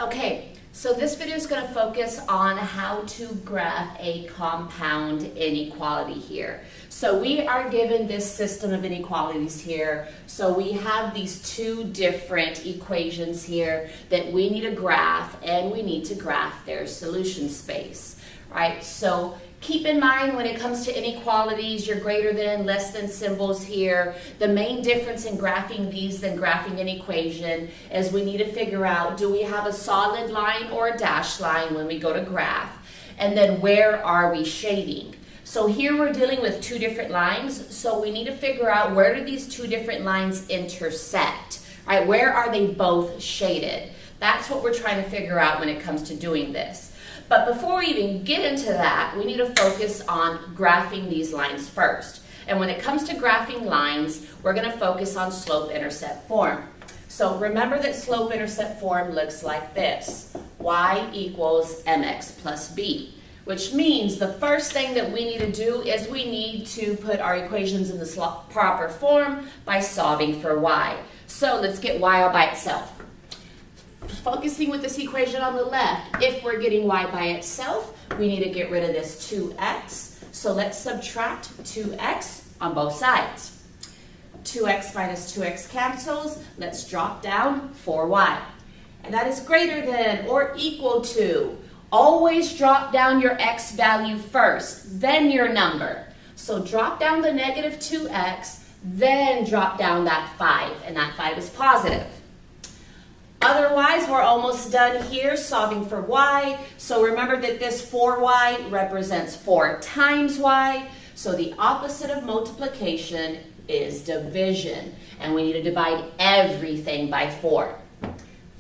Okay, so this video is going to focus on how to graph a compound inequality here. So we are given this system of inequalities here. So we have these two different equations here that we need to graph, and we need to graph their solution space, right? So keep in mind when it comes to inequalities, your greater than, less than symbols here. The main difference in graphing these than graphing an equation is we need to figure out, do we have a solid line or a dashed line when we go to graph? And then where are we shading? So here we're dealing with two different lines, so we need to figure out where do these two different lines intersect, right? Where are they both shaded? That's what we're trying to figure out when it comes to doing this. But before we even get into that, we need to focus on graphing these lines first. And when it comes to graphing lines, we're going to focus on slope-intercept form. So remember that slope-intercept form looks like this. Y equals mx plus b, which means the first thing that we need to do is we need to put our equations in the proper form by solving for y. So let's get y all by itself. Focusing with this equation on the left, if we're getting y by itself, we need to get rid of this 2x. So let's subtract 2x on both sides. 2x minus 2x cancels. Let's drop down 4y. And that is greater than or equal to. Always drop down your x value first, then your number. So drop down the negative 2x, then drop down that 5, and that 5 is positive. Otherwise, we're almost done here solving for y. So remember that this 4y represents 4 times y. So the opposite of multiplication is division. And we need to divide everything by 4.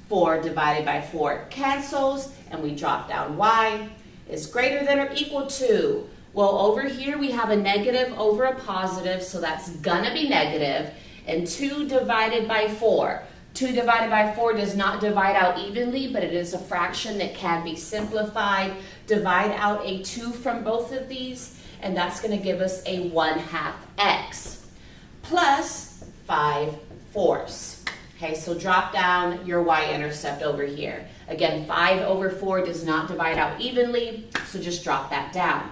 4 divided by 4 cancels, and we drop down y is greater than or equal to. Well, over here we have a negative over a positive, so that's gonna be negative. And 2 divided by 4. 2 divided by 4 does not divide out evenly, but it is a fraction that can be simplified. Divide out a 2 from both of these, and that's going to give us a 1/2 x plus 5/4. Okay, so drop down your y-intercept over here. Again, 5 over 4 does not divide out evenly, so just drop that down.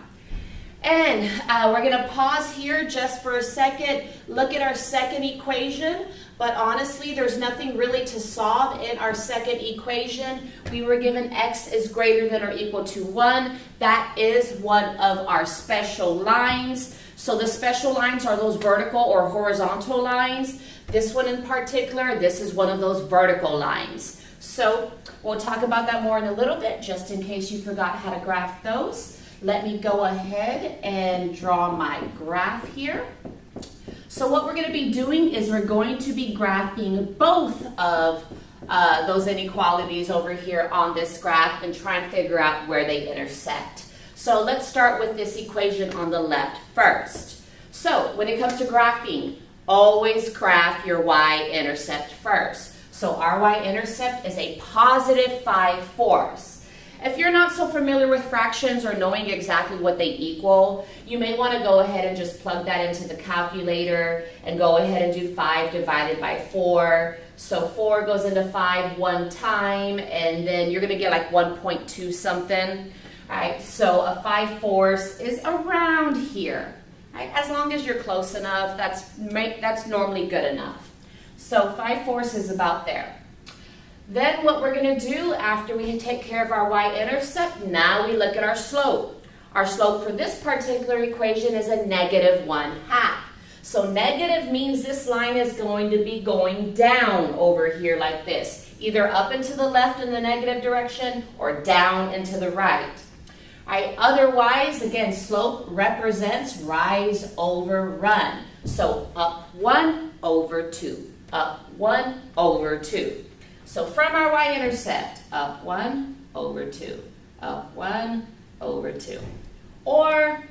And we're going to pause here just for a second, look at our second equation, but honestly, there's nothing really to solve in our second equation. We were given x is greater than or equal to 1. That is one of our special lines. So the special lines are those vertical or horizontal lines. This one in particular, this is one of those vertical lines. So we'll talk about that more in a little bit, just in case you forgot how to graph those. Let me go ahead and draw my graph here. So what we're going to be doing is we're going to be graphing both of those inequalities over here on this graph and try and figure out where they intersect. So let's start with this equation on the left first. So when it comes to graphing, always graph your y-intercept first. So our y-intercept is a positive 5/4. If you're not so familiar with fractions or knowing exactly what they equal, you may want to go ahead and just plug that into the calculator and go ahead and do 5 divided by 4. So 4 goes into 5 one time, and then you're going to get like 1.2 something. Right? So a 5/4 is around here. Right? As long as you're close enough, that's normally good enough. So 5/4 is about there. Then what we're going to do after we take care of our y-intercept, now we look at our slope. Our slope for this particular equation is a negative 1/2. So negative means this line is going to be going down over here like this, either up and to the left in the negative direction or down and to the right. All right, otherwise, again, slope represents rise over run. So up 1 over 2, up 1 over 2. So from our y-intercept, up 1 over 2, up 1 over 2. Or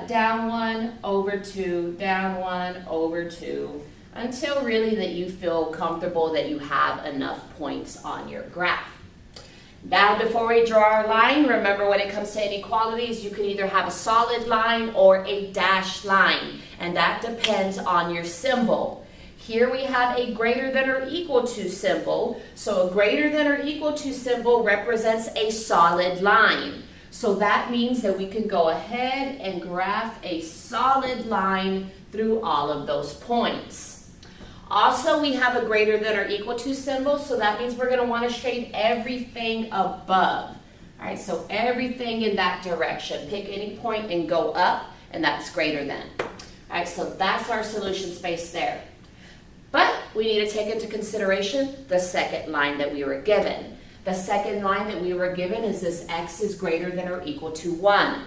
down 1 over 2, down 1 over 2, until really that you feel comfortable that you have enough points on your graph. Now before we draw our line, remember when it comes to inequalities, you can either have a solid line or a dashed line, and that depends on your symbol. Here we have a greater than or equal to symbol. So a greater than or equal to symbol represents a solid line. So that means that we can go ahead and graph a solid line through all of those points. Also, we have a greater than or equal to symbol, so that means we're going to want to shade everything above. All right, so everything in that direction. Pick any point and go up, and that's greater than. All right, so that's our solution space there. But we need to take into consideration the second line that we were given. The second line that we were given is this x is greater than or equal to 1.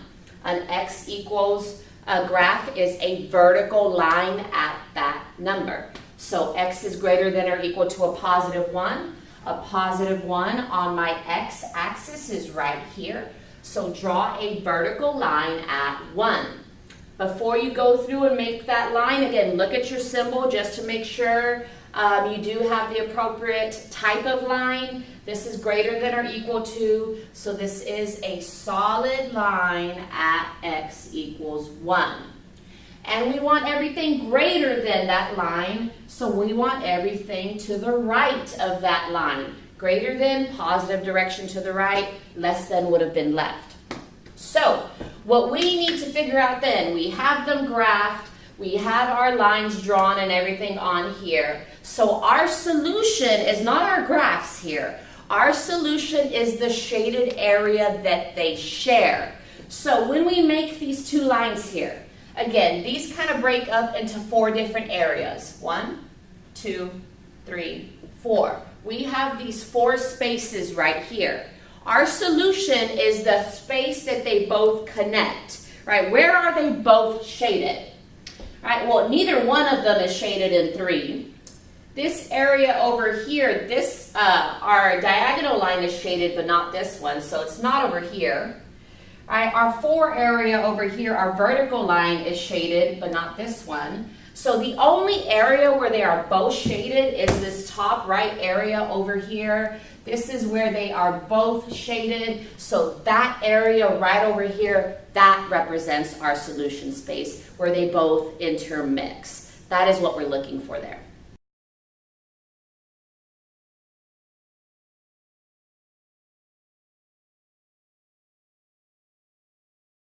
An x equals a graph is a vertical line at that number. So x is greater than or equal to a positive 1. A positive 1 on my x-axis is right here. So draw a vertical line at 1. Before you go through and make that line, again, look at your symbol just to make sure you do have the appropriate type of line. This is greater than or equal to, so this is a solid line at x equals 1. And we want everything greater than that line, so we want everything to the right of that line. Greater than, positive direction to the right, less than would have been left. So, what we need to figure out then, we have them graphed, we have our lines drawn and everything on here. So our solution is not our graphs here. Our solution is the shaded area that they share. So when we make these two lines here, again, these kind of break up into 4 different areas. 1, 2, 3, 4. We have these 4 spaces right here. Our solution is the space that they both connect, right? Where are they both shaded? Right, well, neither one of them is shaded in 3. This area over here, our diagonal line is shaded, but not this one, so it's not over here. All right, our 4 area over here, our vertical line is shaded, but not this one. So the only area where they are both shaded is this top right area over here. This is where they are both shaded. So that area right over here, that represents our solution space where they both intermix. That is what we're looking for there.